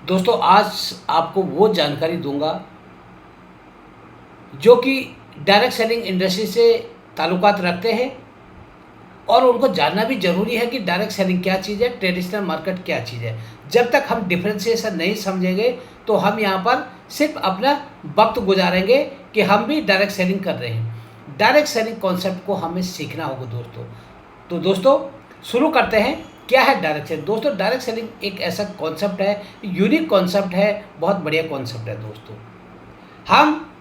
दोस्तों आज आपको वो जानकारी दूंगा जो कि डायरेक्ट सेलिंग इंडस्ट्री से ताल्लुकात रखते हैं और उनको जानना भी ज़रूरी है कि डायरेक्ट सेलिंग क्या चीज़ है, ट्रेडिशनल मार्केट क्या चीज़ है। जब तक हम डिफरेंशिएशन नहीं समझेंगे तो हम यहाँ पर सिर्फ अपना वक्त गुजारेंगे कि हम भी डायरेक्ट सेलिंग कर रहे हैं। डायरेक्ट सेलिंग कॉन्सेप्ट को हमें सीखना होगा दोस्तों। तो दोस्तों शुरू करते हैं। क्या है डायरेक्ट सेलिंग? दोस्तों डायरेक्ट सेलिंग एक ऐसा कॉन्सेप्ट है, यूनिक कॉन्सेप्ट है, बहुत बढ़िया कॉन्सेप्ट है दोस्तों। हम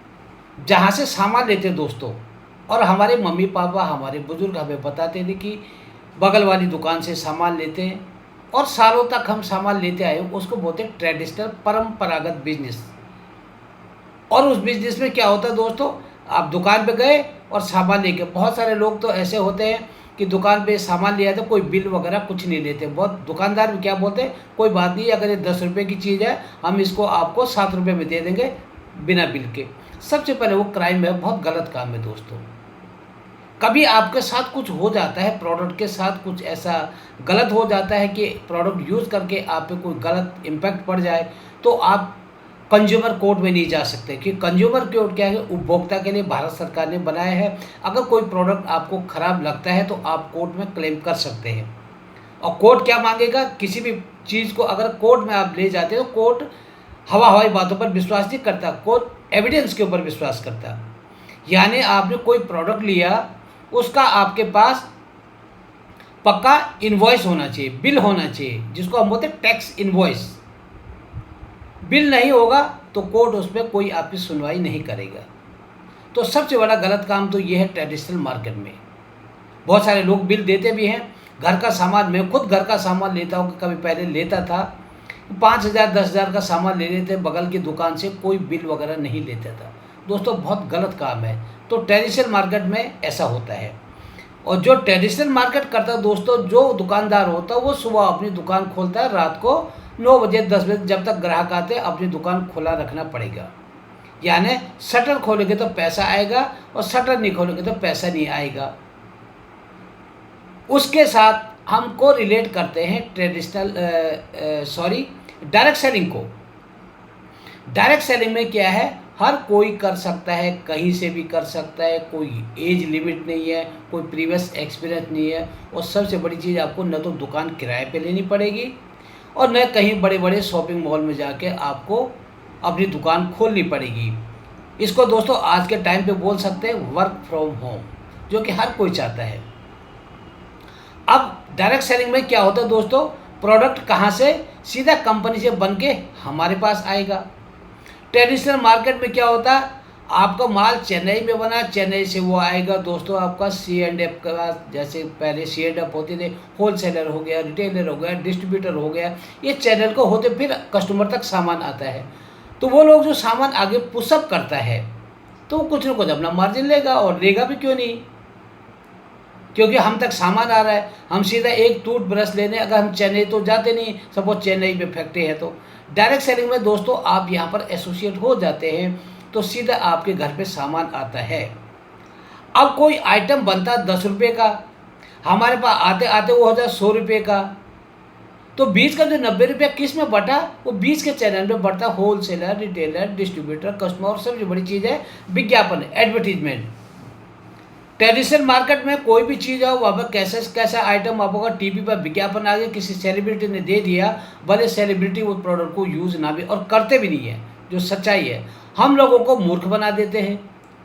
जहाँ से सामान लेते हैं दोस्तों, और हमारे मम्मी पापा हमारे बुज़ुर्ग हमें बताते थे कि बगल वाली दुकान से सामान लेते हैं और सालों तक हम सामान लेते आए, उसको बोलते हैं ट्रेडिशनल परंपरागत बिजनेस। और उस बिजनेस में क्या होता है दोस्तों, आप दुकान पे गए और सामान लेके, बहुत सारे लोग तो ऐसे होते हैं कि दुकान पे सामान लिया तो कोई बिल वगैरह कुछ नहीं लेते। बहुत दुकानदार भी क्या बोलते हैं, कोई बात नहीं, अगर ये 10 रुपये की चीज़ है हम इसको आपको 7 रुपये में दे देंगे बिना बिल के। सबसे पहले वो क्राइम है, बहुत गलत काम है दोस्तों। कभी आपके साथ कुछ हो जाता है, प्रोडक्ट के साथ कुछ ऐसा गलत हो जाता है कि प्रोडक्ट यूज़ करके आप पे कोई गलत इम्पैक्ट पड़ जाए, तो आप कंज्यूमर कोर्ट में नहीं जा सकते। कि कंज्यूमर कोर्ट क्या है, उपभोक्ता के लिए भारत सरकार ने बनाया है। अगर कोई प्रोडक्ट आपको ख़राब लगता है तो आप कोर्ट में क्लेम कर सकते हैं। और कोर्ट क्या मांगेगा, किसी भी चीज़ को अगर कोर्ट में आप ले जाते हो, कोर्ट हवाई बातों पर विश्वास नहीं करता, कोर्ट एविडेंस के ऊपर विश्वास करता। यानी आपने कोई प्रोडक्ट लिया, उसका आपके पास पक्का इनवॉइस होना चाहिए, बिल होना चाहिए, जिसको हम बोलते हैं टैक्स इनवॉइस। बिल नहीं होगा तो कोर्ट उस पर कोई आपकी सुनवाई नहीं करेगा। तो सबसे बड़ा गलत काम तो ये है ट्रेडिशनल मार्केट में। बहुत सारे लोग बिल देते भी हैं। घर का सामान, मैं खुद घर का सामान लेता हूँ, कभी पहले लेता था, 5,000 10,000 का सामान ले लेते बगल की दुकान से, कोई बिल वगैरह नहीं लेता था। दोस्तों बहुत गलत काम है। तो ट्रेडिशनल मार्केट में ऐसा होता है। और जो ट्रेडिशनल मार्केट करता है दोस्तों, जो दुकानदार होता है वो सुबह अपनी दुकान खोलता है, रात को 9 बजे 10 बजे जब तक ग्राहक आते हैं अपनी दुकान खुला रखना पड़ेगा। यानी शटर खोलेंगे तो पैसा आएगा और शटर नहीं खोलेंगे तो पैसा नहीं आएगा। उसके साथ हमको रिलेट करते हैं डायरेक्ट सेलिंग को। डायरेक्ट सेलिंग में क्या है, हर कोई कर सकता है, कहीं से भी कर सकता है, कोई एज लिमिट नहीं है, कोई प्रीवियस एक्सपीरियंस नहीं है। और सबसे बड़ी चीज़, आपको न तो दुकान किराए पे लेनी पड़ेगी और न कहीं बड़े बड़े शॉपिंग मॉल में जाके आपको अपनी दुकान खोलनी पड़ेगी। इसको दोस्तों आज के टाइम पे बोल सकते हैं वर्क फ्रॉम होम, जो कि हर कोई चाहता है। अब डायरेक्ट सेलिंग में क्या होता है दोस्तों, प्रोडक्ट कहाँ से, सीधा कंपनी से बन के हमारे पास आएगा। ट्रेडिशनल मार्केट में क्या होता है, आपका माल चेन्नई में बना, चेन्नई से वो आएगा दोस्तों आपका C&F का। जैसे पहले C&F होते थे, होलसेलर हो गया, रिटेलर हो गया, डिस्ट्रीब्यूटर हो गया, ये चैनल को होते फिर कस्टमर तक सामान आता है। तो वो लोग जो सामान आगे पुशअप करता है तो वो कुछ ना कुछ अपना मार्जिन लेगा, और लेगा भी क्यों नहीं, क्योंकि हम तक सामान आ रहा है। हम सीधा एक टूथ ब्रश लेने अगर हम चेन्नई तो जाते नहीं, सपोज चेन्नई में फैक्ट्री है। तो डायरेक्ट सेलिंग में दोस्तों आप यहाँ पर एसोसिएट हो जाते हैं तो सीधा आपके घर पे सामान आता है। अब कोई आइटम बनता है 10 रुपये का, हमारे पास आते आते वो हो जाए 100 रुपये का। तो बीच का जो 90 रुपया किस में बटा, वो बीच के चैनल में बढ़ता, होलसेलर, रिटेलर, डिस्ट्रीब्यूटर, कस्टमर। और सबसे बड़ी चीज़ है विज्ञापन, एडवर्टीजमेंट। ट्रेडिशनल मार्केट में कोई भी चीज़ हो, वहाँ पर कैसा आइटम आपका टीवी पर विज्ञापन आ गया, किसी सेलिब्रिटी ने दे दिया, भले सेलिब्रिटी वो प्रोडक्ट को यूज़ ना भी और करते भी नहीं है, जो सच्चाई है। हम लोगों को मूर्ख बना देते हैं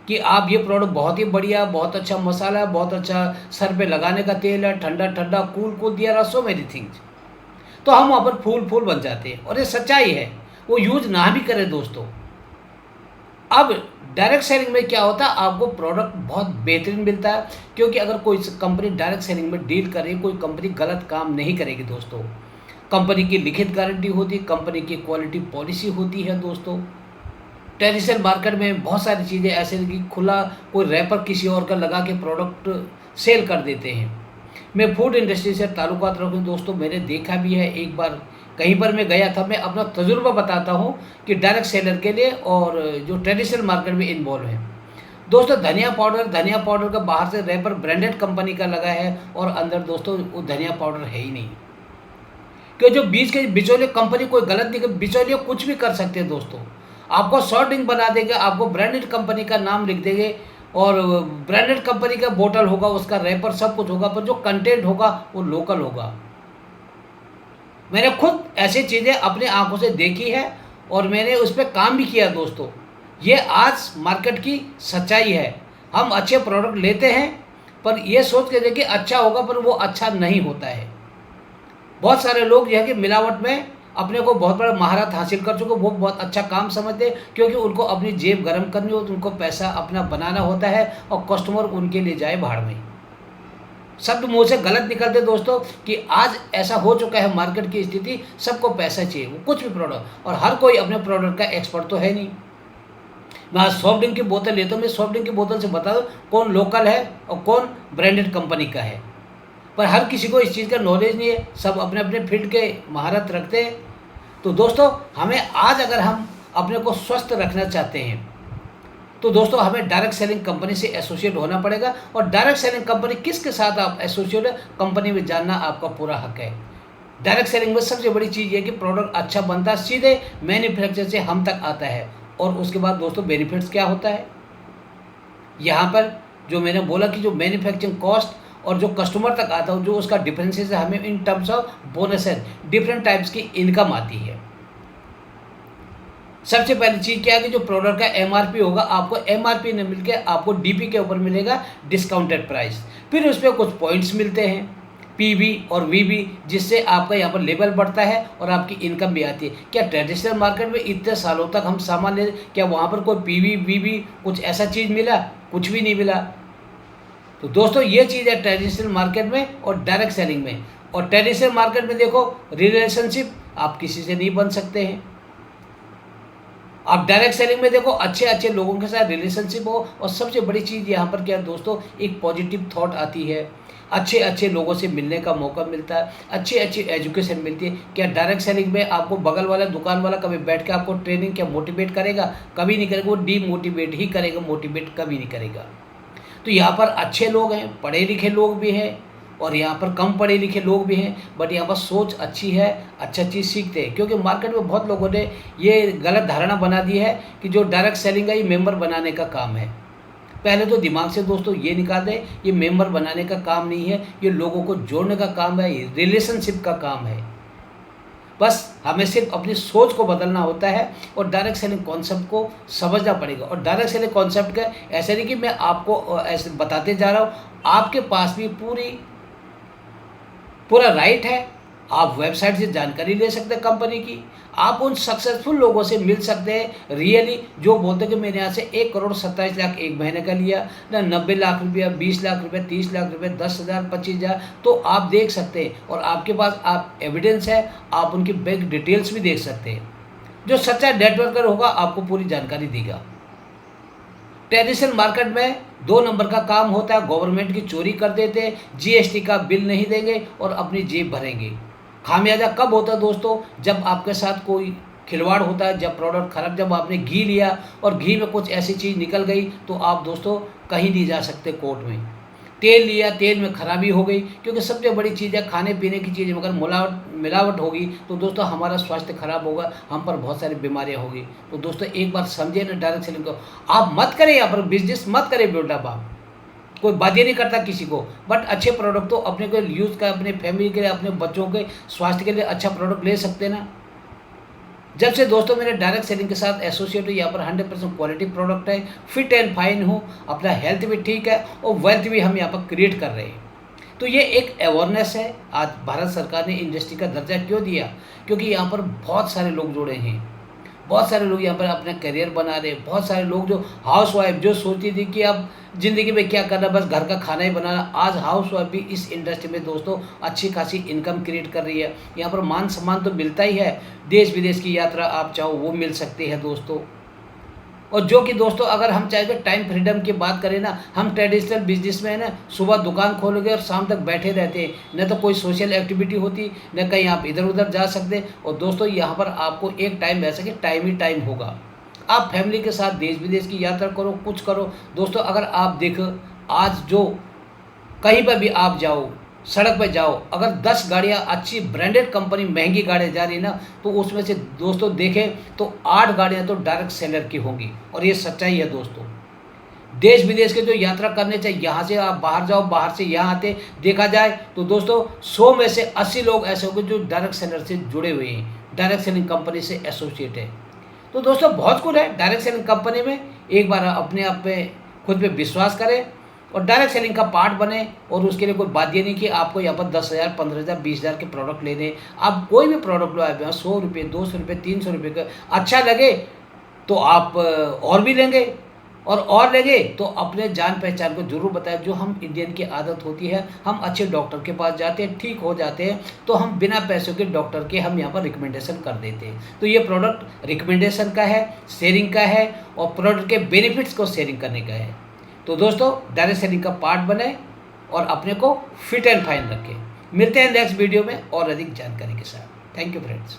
कि आप ये प्रोडक्ट बहुत ही बढ़िया, बहुत अच्छा मसाला है, बहुत अच्छा सर पे लगाने का तेल है, ठंडा ठंडा कूल दिया, सो मेनी थिंग्स। तो हम वहाँ पर फूल बन जाते हैं, और ये सच्चाई है। वो यूज़ ना भी करें दोस्तों। अब डायरेक्ट सेलिंग में क्या होता है, आपको प्रोडक्ट बहुत बेहतरीन मिलता है, क्योंकि अगर कोई कंपनी डायरेक्ट सेलिंग में डील करे, कोई कंपनी गलत काम नहीं करेगी दोस्तों। कंपनी की लिखित गारंटी होती है, कंपनी की क्वालिटी पॉलिसी होती है दोस्तों। ट्रेडिशनल मार्केट में बहुत सारी चीज़ें ऐसे कि खुला कोई रैपर किसी और का लगा के प्रोडक्ट सेल कर देते हैं। मैं फूड इंडस्ट्री से ताल्लुकात रखूँ दोस्तों, मैंने देखा भी है। एक बार कहीं पर मैं गया था, मैं अपना तजुर्बा बताता हूँ कि डायरेक्ट सेलर के लिए और जो ट्रेडिशनल मार्केट में इन्वॉल्व है। दोस्तों धनिया पाउडर का बाहर से रैपर ब्रांडेड कंपनी का लगा है और अंदर दोस्तों वो धनिया पाउडर है ही नहीं। कि जो बीच के बिचौलिए कंपनी कोई गलत नहीं कर, बिचौलिए कुछ भी कर सकते हैं दोस्तों। आपको सॉफ्ट ड्रिंक बना देंगे, आपको ब्रांडेड कंपनी का नाम लिख देंगे और ब्रांडेड कंपनी का बोतल होगा, उसका रैपर सब कुछ होगा, पर जो कंटेंट होगा वो लोकल होगा। मैंने खुद ऐसी चीज़ें अपनी आंखों से देखी है और मैंने उस पर काम भी किया दोस्तों। ये आज मार्केट की सच्चाई है। हम अच्छे प्रोडक्ट लेते हैं पर ये सोच के देखिए अच्छा होगा, पर वो अच्छा नहीं होता है। बहुत सारे लोग जो है कि मिलावट में अपने को बहुत बड़ा महारत हासिल कर चुके, वो बहुत अच्छा काम समझते हैं, क्योंकि उनको अपनी जेब गर्म करनी हो तो उनको पैसा अपना बनाना होता है और कस्टमर उनके लिए जाए भाड़ में। शब्द मुंह से गलत निकलते दोस्तों कि आज ऐसा हो चुका है मार्केट की स्थिति, सबको पैसा चाहिए, वो कुछ भी प्रोडक्ट, और हर कोई अपने प्रोडक्ट का एक्सपर्ट तो है नहीं। मैं आज सॉफ्ट ड्रिंक की बोतल लेता हूँ, मैं सॉफ्ट ड्रिंक की बोतल से बता दूँ कौन लोकल है और कौन ब्रांडेड कंपनी का है, पर हर किसी को इस चीज़ का नॉलेज नहीं है। सब अपने अपने फील्ड के महारत रखते हैं। तो दोस्तों हमें आज अगर हम अपने को स्वस्थ रखना चाहते हैं तो दोस्तों हमें डायरेक्ट सेलिंग कंपनी से एसोसिएट होना पड़ेगा। और डायरेक्ट सेलिंग कंपनी किसके साथ आप एसोसिएट है, कंपनी में जानना आपका पूरा हक है। डायरेक्ट सेलिंग में सबसे बड़ी चीज़ ये कि प्रोडक्ट अच्छा बनता है, सीधे मैन्युफैक्चर से हम तक आता है। और उसके बाद दोस्तों बेनिफिट्स क्या होता है, यहाँ पर जो मैंने बोला कि जो मैन्युफैक्चरिंग कॉस्ट और जो कस्टमर तक आता है, जो उसका डिफरेंसेस है, हमें इन टर्म्स ऑफ बोनस है, डिफरेंट टाइप्स की इनकम आती है। सबसे पहली चीज़ क्या है कि जो प्रोडक्ट का एमआरपी होगा, आपको एमआरपी न मिलके आपको डीपी के ऊपर मिलेगा डिस्काउंटेड प्राइस। फिर उस पर कुछ पॉइंट्स मिलते हैं, पीवी और वीवी, जिससे आपका यहाँ पर लेवल बढ़ता है और आपकी इनकम भी आती है। क्या ट्रेडिशनल मार्केट में इतने सालों तक हम सामान ले, क्या वहाँ पर कोई पीवी वीवी कुछ ऐसा चीज़ मिला? कुछ भी नहीं मिला। तो दोस्तों ये चीज़ है ट्रेडिशनल मार्केट में और डायरेक्ट सेलिंग में। और ट्रेडिशनल मार्केट में देखो रिलेशनशिप आप किसी से नहीं बन सकते हैं। आप डायरेक्ट सेलिंग में देखो अच्छे अच्छे लोगों के साथ रिलेशनशिप हो, और सबसे बड़ी चीज़ यहाँ पर क्या है दोस्तों, एक पॉजिटिव थॉट आती है, अच्छे अच्छे लोगों से मिलने का मौका मिलता है, अच्छी अच्छी एजुकेशन मिलती है। क्या डायरेक्ट सेलिंग में आपको बगल वाला दुकान वाला कभी बैठ के आपको ट्रेनिंग क्या मोटिवेट करेगा? कभी नहीं करेगा, वो डीमोटिवेट ही करेगा, मोटिवेट कभी नहीं करेगा। तो यहाँ पर अच्छे लोग हैं, पढ़े लिखे लोग भी हैं और यहाँ पर कम पढ़े लिखे लोग भी हैं, बट यहाँ पर सोच अच्छी है, अच्छा चीज़ सीखते हैं। क्योंकि मार्केट में बहुत लोगों ने ये गलत धारणा बना दी है कि जो डायरेक्ट सेलिंग है ये मेंबर बनाने का काम है। पहले तो दिमाग से दोस्तों ये निकाल दें, ये मेंबर बनाने का काम नहीं है, ये लोगों को जोड़ने का काम है, ये रिलेशनशिप का काम है। बस हमें सिर्फ अपनी सोच को बदलना होता है और डायरेक्ट सेलिंग कॉन्सेप्ट को समझना पड़ेगा। और डायरेक्ट सेलिंग कॉन्सेप्ट का ऐसा नहीं कि मैं आपको ऐसे बताते जा रहा हूँ, आपके पास भी पूरा राइट है। आप वेबसाइट से जानकारी ले सकते हैं कंपनी की, आप उन सक्सेसफुल लोगों से मिल सकते हैं रियली, जो बोलते हैं कि मैंने यहाँ से 1,27,00,000 एक महीने का लिया ना, 90 लाख रुपया, 20 लाख रुपये, 30 लाख रुपये, 10,000, 25,000, तो आप देख सकते हैं। और आपके पास आप एविडेंस है, आप उनकी बैंक डिटेल्स भी देख सकते हैं। जो सच्चा नेटवर्कर होगा आपको पूरी जानकारी देगा। ट्रेडिशनल मार्केट में 2 नंबर का काम होता है, गवर्नमेंट की चोरी कर देते हैं, जीएसटी का बिल नहीं देंगे और अपनी जेब भरेंगे। खामियाजा कब होता है दोस्तों, जब आपके साथ कोई खिलवाड़ होता है, जब प्रोडक्ट खराब, जब आपने घी लिया और घी में कुछ ऐसी चीज़ निकल गई तो आप दोस्तों कहीं नहीं जा सकते कोर्ट में। तेल लिया, तेल में खराबी हो गई, क्योंकि सबसे बड़ी चीज़ है खाने पीने की चीज़ में अगर मिलावट होगी तो दोस्तों हमारा स्वास्थ्य खराब होगा, हम पर बहुत सारी बीमारियां होगी। तो दोस्तों एक बार समझिए ना, डायरेक्ट सेलिंग को आप मत करें, यहाँ पर बिजनेस मत करें बिल्डअप। आप कोई बात नहीं करता किसी को, बट अच्छे प्रोडक्ट तो अपने को यूज़ का, अपने फैमिली के लिए, अपने बच्चों के स्वास्थ्य के लिए अच्छा प्रोडक्ट ले सकते हैं ना। जब से दोस्तों मेरे डायरेक्ट सेलिंग के साथ एसोसिएट हुई, यहाँ पर 100% क्वालिटी प्रोडक्ट है, फिट एंड फाइन हूँ, अपना हेल्थ भी ठीक है और वेल्थ भी हम यहाँ पर क्रिएट कर रहे हैं। तो ये एक अवेयरनेस है। आज भारत सरकार ने इंडस्ट्री का दर्जा क्यों दिया? क्योंकि यहाँ पर बहुत सारे लोग जुड़े हैं, बहुत सारे लोग यहाँ पर अपना करियर बना रहे हैं। बहुत सारे लोग जो हाउस वाइफ जो सोचती थी कि अब ज़िंदगी में क्या करना, बस घर का खाना ही बनाना, आज हाउस वाइफ भी इस इंडस्ट्री में दोस्तों अच्छी खासी इनकम क्रिएट कर रही है। यहाँ पर मान सम्मान तो मिलता ही है, देश विदेश की यात्रा आप चाहो वो मिल सकती है दोस्तों। और जो कि दोस्तों अगर हम चाहे तो टाइम फ्रीडम की बात करें ना, हम ट्रेडिशनल बिजनेस में है ना, सुबह दुकान खोलोगे और शाम तक बैठे रहते हैं, न तो कोई सोशल एक्टिविटी होती, न कहीं आप इधर उधर जा सकते। और दोस्तों यहाँ पर आपको एक टाइम ऐसा कि टाइम ही टाइम होगा, आप फैमिली के साथ देश विदेश की यात्रा करो, कुछ करो। दोस्तों अगर आप देखो आज जो कहीं पर भी आप जाओ, सड़क पे जाओ, अगर 10 गाड़ियाँ अच्छी ब्रांडेड कंपनी महंगी गाड़ियाँ जा रही है ना, तो उसमें से दोस्तों देखें तो 8 गाड़ियाँ तो डायरेक्ट सेलर की होंगी, और ये सच्चाई है दोस्तों। देश विदेश के जो यात्रा करने चाहिए, यहाँ से आप बाहर जाओ, बाहर से यहाँ आते देखा जाए तो दोस्तों 100 में से 80 लोग ऐसे होंगे जो डायरेक्ट सेलर से जुड़े हुए हैं, डायरेक्ट सेलिंग कंपनी से एसोसिएट है। तो दोस्तों बहुत कुछ है डायरेक्ट सेलिंग कंपनी में। एक बार अपने आप पे खुद पे विश्वास करें और डायरेक्ट सेलिंग का पार्ट बने, और उसके लिए कोई बात ये नहीं कि आपको यहाँ पर 10,000, 15,000, 20,000 के प्रोडक्ट लेने। आप कोई भी प्रोडक्ट लो, आप 100 रुपये, 200 रुपये, 300 रुपये का अच्छा लगे तो आप और भी लेंगे, और लेंगे तो अपने जान पहचान को जरूर बताएं। जो हम इंडियन की आदत होती है, हम अच्छे डॉक्टर के पास जाते हैं, ठीक हो जाते हैं, तो हम बिना पैसों के डॉक्टर के हम यहाँ पर रिकमेंडेशन कर देते हैं। तो ये प्रोडक्ट रिकमेंडेशन का है, शेयरिंग का है, और प्रोडक्ट के बेनिफिट्स को शेयरिंग करने का है। तो दोस्तों डायरेक्ट सेलिंग का पार्ट बने और अपने को फिट एंड फाइन रखें। मिलते हैं नेक्स्ट वीडियो में और अधिक जानकारी के साथ। Thank you friends.